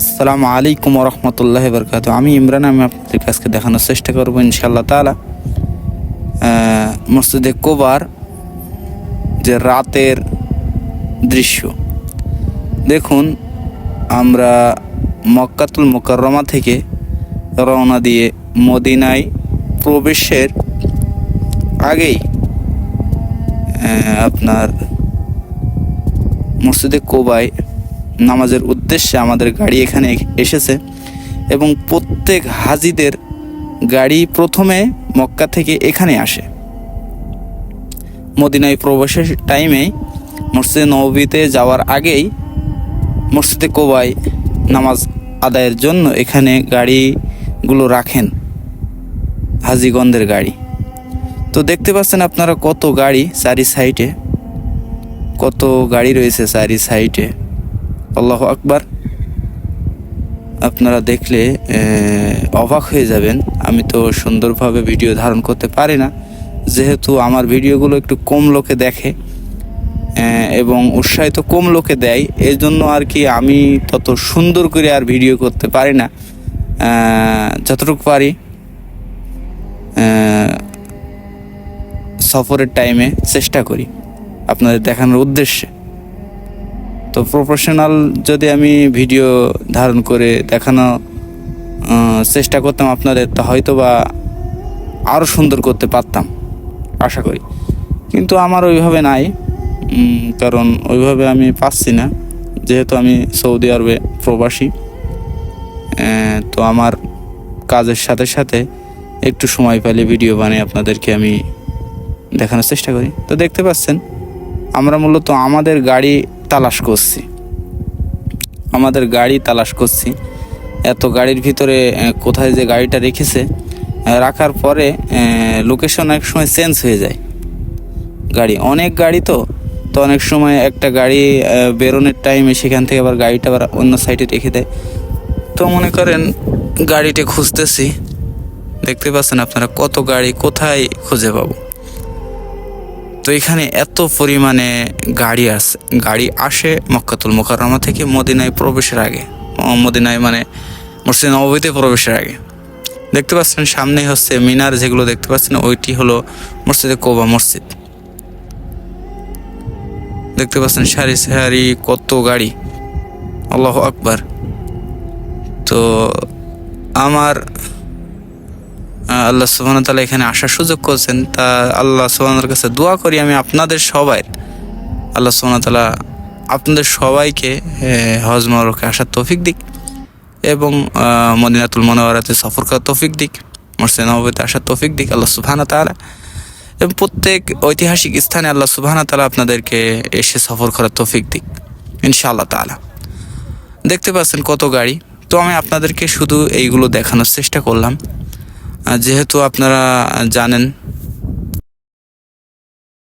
আসসালামু আলাইকুম রহমতুল্লাহ বরকাত। আমি ইমরান। আমি আপনাদেরকে আজকে দেখানোর চেষ্টা করবো ইনশাআল্লাহ তাআলা মসজিদে কোবার যে রাতের দৃশ্য। দেখুন, আমরা মক্কাতুল মুকাররমা থেকে রওনা দিয়ে মদিনায় প্রবেশের আগেই আপনার মসজিদে কোবায় নামাজের উদ্দেশ্যে আমাদের গাড়ি এখানে এসেছে এবং প্রত্যেক হাজিদের গাড়ি প্রথমে মক্কা থেকে এখানে আসে। মদিনায় প্রবেশের টাইমে মসজিদে নববীতে যাওয়ার আগেই মসজিদে কোবায় নামাজ আদায়ের জন্য এখানে গাড়িগুলো রাখেন, হাজিগণদের গাড়ি। তো দেখতে পাচ্ছেন আপনারা কত গাড়ি চারি সাইডে, কত গাড়ি রয়েছে চারি সাইডে। আল্লাহু আকবার। আপনারা দেখলে অবাক হয়ে যাবেন। আমি তো সুন্দরভাবে ভিডিও ধারণ করতে পারি না, যেহেতু আমার ভিডিওগুলো একটু কম লোকে দেখে এবং উৎসাহিত কম লোকে দেয়, এই জন্য আর কি আমি তত সুন্দর করে আর ভিডিও করতে পারি না। যতটুকু পারি সফরের টাইমে চেষ্টা করি আপনাদের দেখানোর উদ্দেশ্যে। তো প্রফেশনাল যদি আমি ভিডিও ধারণ করে দেখানো চেষ্টা করতাম আপনাদের, তা হয়তো বা আরও সুন্দর করতে পারতাম আশা করি, কিন্তু আমার ওইভাবে নাই। কারণ ওইভাবে আমি পাচ্ছি না, যেহেতু আমি সৌদি আরবে প্রবাসী। তো আমার কাজের সাথে সাথে একটু সময় পেলে ভিডিও বানিয়ে আপনাদেরকে আমি দেখানোর চেষ্টা করি। তো দেখতে পাচ্ছেন আমরা মূলত আমাদের গাড়ি তালাশ করছি। এত গাড়ির ভিতরে কোথায় যে গাড়িটা রেখেছে, রাখার পরে লোকেশন এক সময় চেঞ্জ হয়ে যায়। অনেক গাড়ি তো অনেক সময় একটা গাড়ি বেরোনোর টাইমে সেখান থেকে আবার গাড়িটা আবার অন্য সাইডে রেখে দেয়। তো মনে করেন গাড়িটা খুঁজতেছি, দেখতে পাচ্ছেন আপনারা কত গাড়ি কোথায় খুঁজে পাবো। তো এখানে এত পরিমাণে গাড়ি আসে মক্কাতুল মুকাররমা থেকে মদিনায় প্রবেশের আগে, মদিনায় মানে মসজিদে নববীতে প্রবেশের আগে। দেখতে পাচ্ছেন সামনেই হচ্ছে মিনার, যেগুলো দেখতে পাচ্ছেন ওইটি হলো মসজিদে কোবা মসজিদ। দেখতে পাচ্ছেন সারি সারি কত গাড়ি। আল্লাহু আকবার। তো আমার আল্লাহ সুবহানাহু ওয়া তাআলা এখানে আসার সুযোগ করছেন, তা আল্লাহ সুবহানাহু ওয়া তাআলার কাছে দোয়া করি আমি আপনাদের সবাই, আল্লাহ সুবহানাহু ওয়া তাআলা আপনাদের সবাইকে হজ মরকে আসার তৌফিক দিক এবং মদিনাতুল মুনাওয়ারাতে সফর করার তৌফিক দিক, মসজিদে নববীতে আসার তৌফিক দিক আল্লাহ সুবহানাহু ওয়া তাআলা। এবং প্রত্যেক ঐতিহাসিক স্থানে আল্লাহ সুবহানাহু ওয়া তাআলা আপনাদেরকে এসে সফর করার তৌফিক দিক ইনশাআল্লাহ তাআলা। দেখতে পাচ্ছেন কত গাড়ি। তো আমি আপনাদেরকে শুধু এইগুলো দেখানোর চেষ্টা করলাম, যেহেতু আপনারা জানেন